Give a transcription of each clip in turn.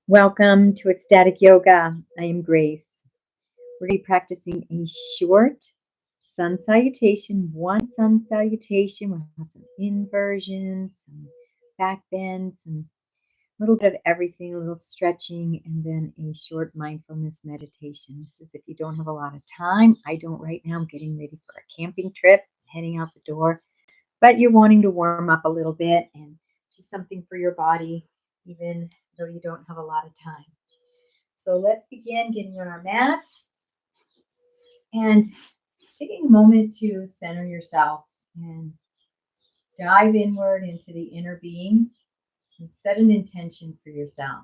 Welcome to Ecstatic Yoga. I am Grace. We're going to be practicing a short sun salutation, one sun salutation. We'll have some inversions, some back bends, some little bit of everything, a little stretching, and then a short mindfulness meditation. This is if you don't have a lot of time. I don't right now. I'm getting ready for a camping trip, heading out the door, but you're wanting to warm up a little bit and do something for your body, even though you don't have a lot of time. So let's begin getting on our mats and taking a moment to center yourself and dive inward into the inner being and set an intention for yourself.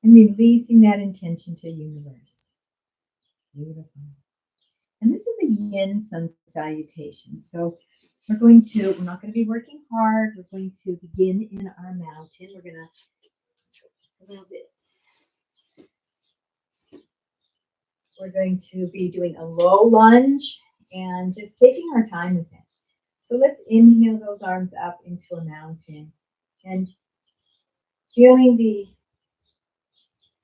And releasing that intention to the universe. Beautiful. And this is a Yin Sun Salutation. So we're not going to be working hard. We're going to begin in our mountain. We're going to be doing a low lunge and just taking our time with it. So let's inhale those arms up into a mountain and I'm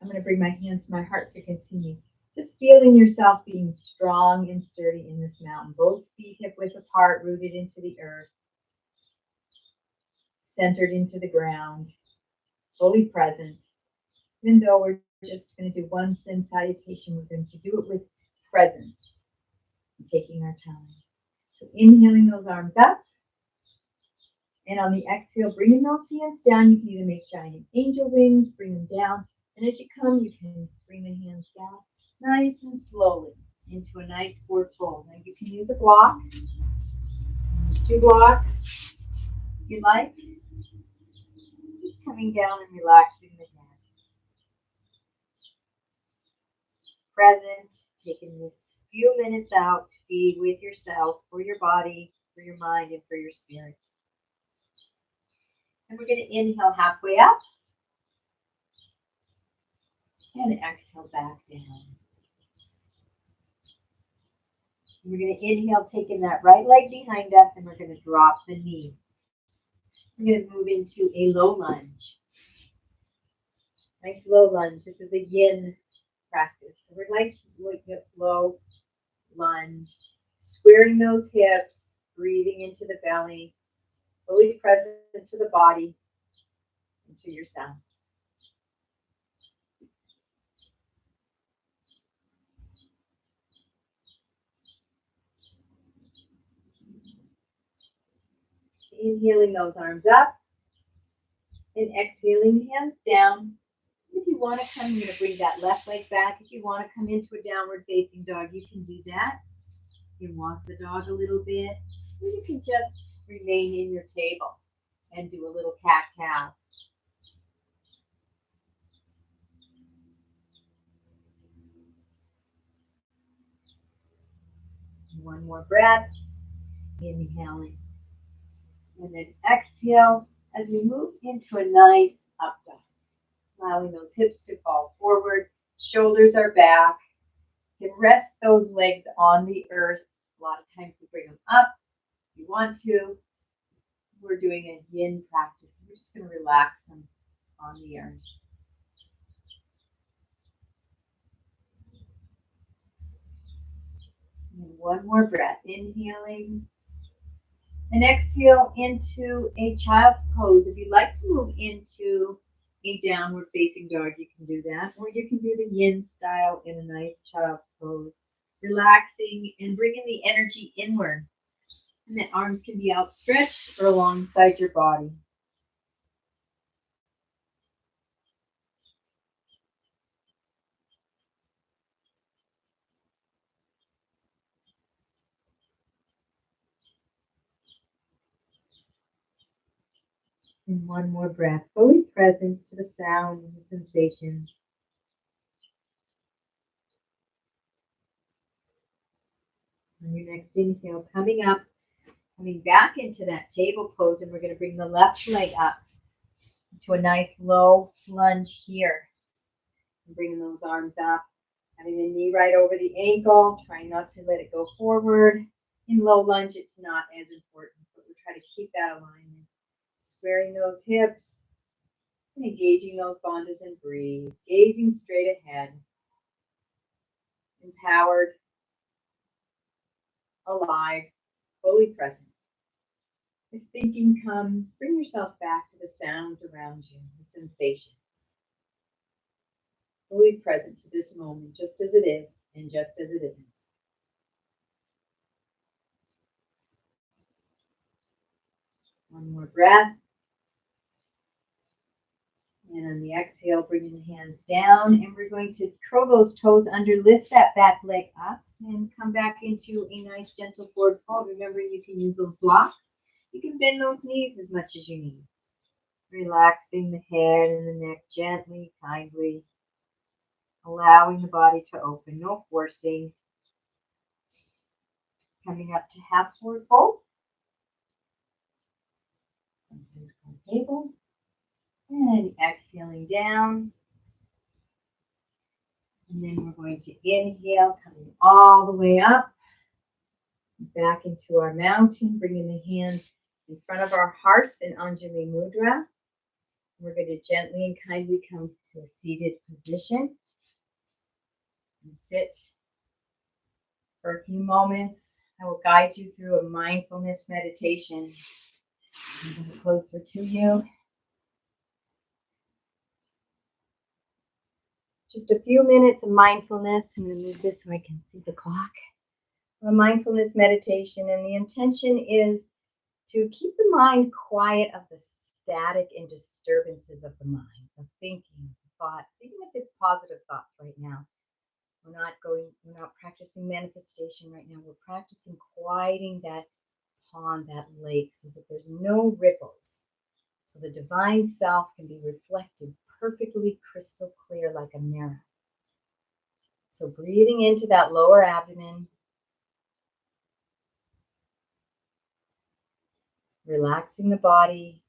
going to bring my hands to my heart so you can see me. Just feeling yourself being strong and sturdy in this mountain. Both feet hip width apart, rooted into the earth, centered into the ground, fully present. Even though we're just going to do one sun salutation, we're going to do it with presence and taking our time. So inhaling those arms up. And on the exhale, bringing those hands down. You can either make giant angel wings, bring them down. And as you come, you can bring the hands down nice and slowly into a nice forward fold. Now you can use a block, 2 blocks if you like. Just coming down and relaxing the head. Present, taking this few minutes out to be with yourself, for your body, for your mind, and for your spirit. And we're going to inhale halfway up and exhale back down. We're going to inhale, taking that right leg behind us, and we're going to drop the knee. We're going to move into a low lunge. Nice low lunge. This is a yin practice. So we're nice low lunge, squaring those hips, breathing into the belly, fully present to the body, and to yourself. Inhaling those arms up and exhaling hands down. If you want to come, you're going to bring that left leg back. If you want to come into a downward facing dog, you can do that. You can walk the dog a little bit, or you can just remain in your table and do a little cat-cow. One more breath, inhaling. And then exhale as we move into a nice up dog. Allowing those hips to fall forward, shoulders are back. You can rest those legs on the earth. A lot of times we bring them up if you want to. We're doing a yin practice, so we're just going to relax them on the earth. And one more breath, inhaling. And exhale into a child's pose. If you'd like to move into a downward facing dog, you can do that. Or you can do the yin style in a nice child's pose. Relaxing and bringing the energy inward. And the arms can be outstretched or alongside your body. And one more breath, fully present to the sounds and sensations. On your next inhale, coming up, coming back into that table pose, and we're going to bring the left leg up to a nice low lunge here. And bringing those arms up Having the knee right over the ankle, trying not to let it go forward. In low lunge, it's not as important, but we try to keep that alignment. Squaring those hips and engaging those bandhas and breathe. Gazing straight ahead. Empowered, alive, fully present. If thinking comes, bring yourself back to the sounds around you, the sensations. Fully present to this moment, just as it is and just as it isn't. One more breath. And on the exhale, bringing the hands down. And we're going to curl those toes under, lift that back leg up, and come back into a nice gentle forward fold. Remember, you can use those blocks. You can bend those knees as much as you need. Relaxing the head and the neck gently, kindly. Allowing the body to open, no forcing. Coming up to half forward fold. Sometimes called table. And exhaling down. And then we're going to inhale, coming all the way up. Back into our mountain, bringing the hands in front of our hearts in Anjali Mudra. We're going to gently and kindly come to a seated position and sit for a few moments. I will guide you through a mindfulness meditation. I'm going to get closer to you. Just a few minutes of mindfulness. I'm going to move this so I can see the clock. A mindfulness meditation, and the intention is to keep the mind quiet of the static and disturbances of the mind, the thinking, thoughts, even if it's positive thoughts right now. We're not practicing manifestation right now. We're practicing quieting that pond, that lake, so that there's no ripples. So the divine self can be reflected perfectly crystal clear like a mirror. So breathing into that lower abdomen, relaxing the body.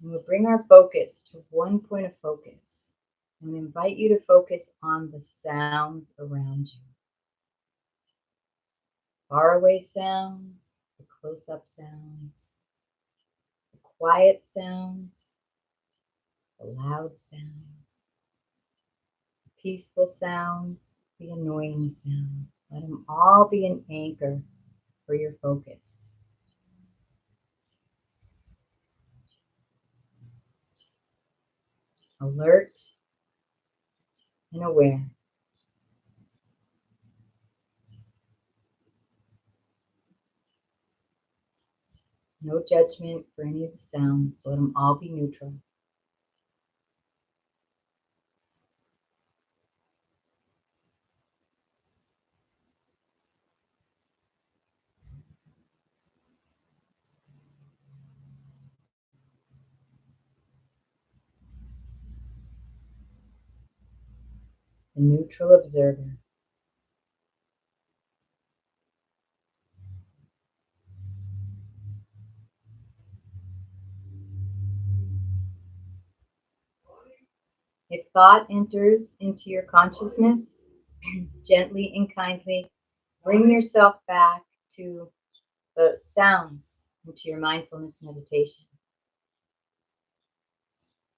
And we'll bring our focus to one point of focus. And we invite you to focus on the sounds around you. Faraway sounds, the close-up sounds, the quiet sounds, the loud sounds, the peaceful sounds, the annoying sounds. Let them all be an anchor for your focus. Alert and aware. No judgment for any of the sounds. Let them all be neutral. A neutral observer. If thought enters into your consciousness, gently and kindly bring yourself back to the sounds into your mindfulness meditation.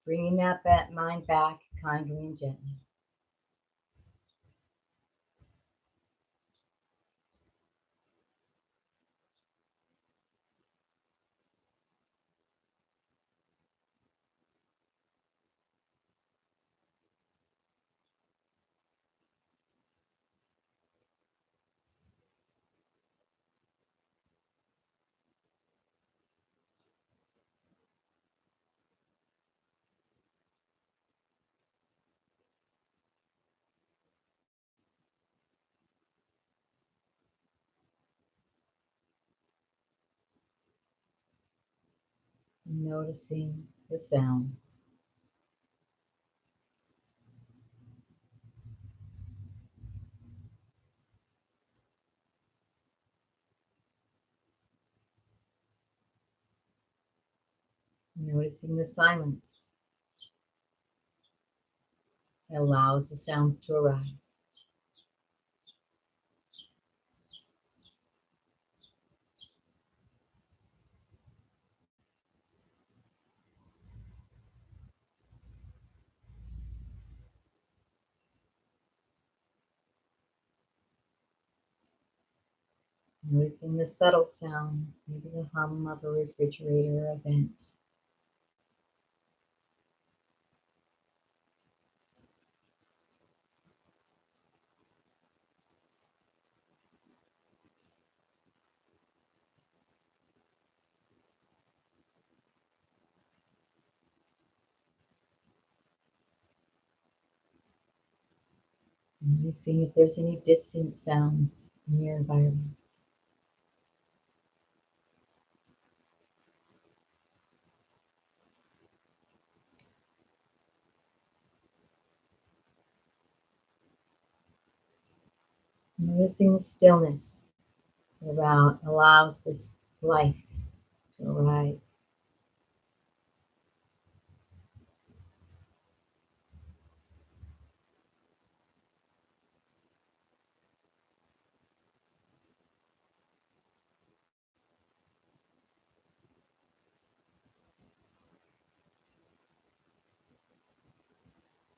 Bringing that mind back kindly and gently. Noticing the sounds. Noticing the silence. It allows the sounds to arise. Noticing the subtle sounds, maybe the hum of a refrigerator or a vent. Noticing if there's any distant sounds in your environment. Noticing the stillness around allows this life to arise.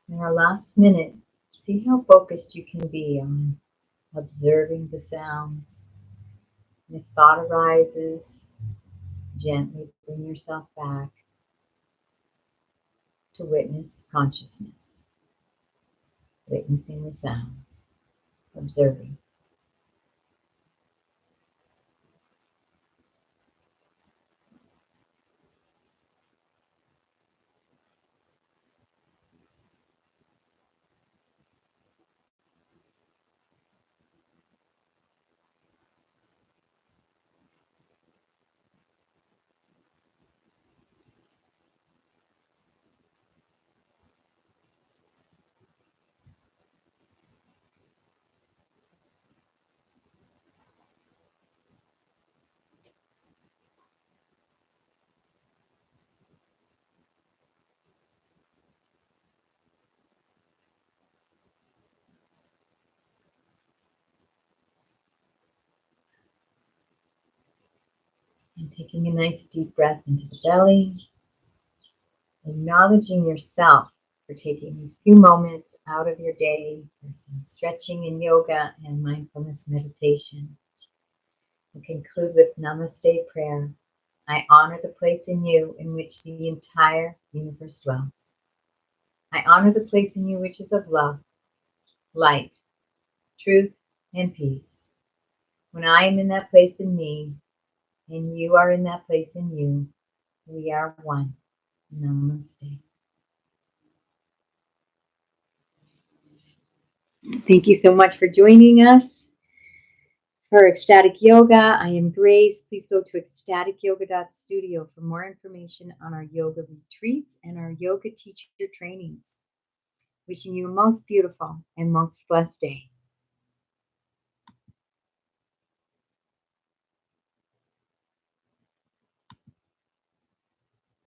In our last minute, see how focused you can be on observing the sounds. And if thought arises, gently bring yourself back to witness consciousness, witnessing the sounds, observing. And taking a nice deep breath into the belly, acknowledging yourself for taking these few moments out of your day for some stretching and yoga and mindfulness meditation. We conclude with Namaste prayer. I honor the place in you in which the entire universe dwells. I honor the place in you which is of love, light, truth, and peace. When I am in that place in me, and you are in that place in you, we are one. Namaste. Thank you so much for joining us for Ecstatic Yoga. I am Grace. Please go to ecstaticyoga.studio for more information on our yoga retreats and our yoga teacher trainings. Wishing you a most beautiful and most blessed day.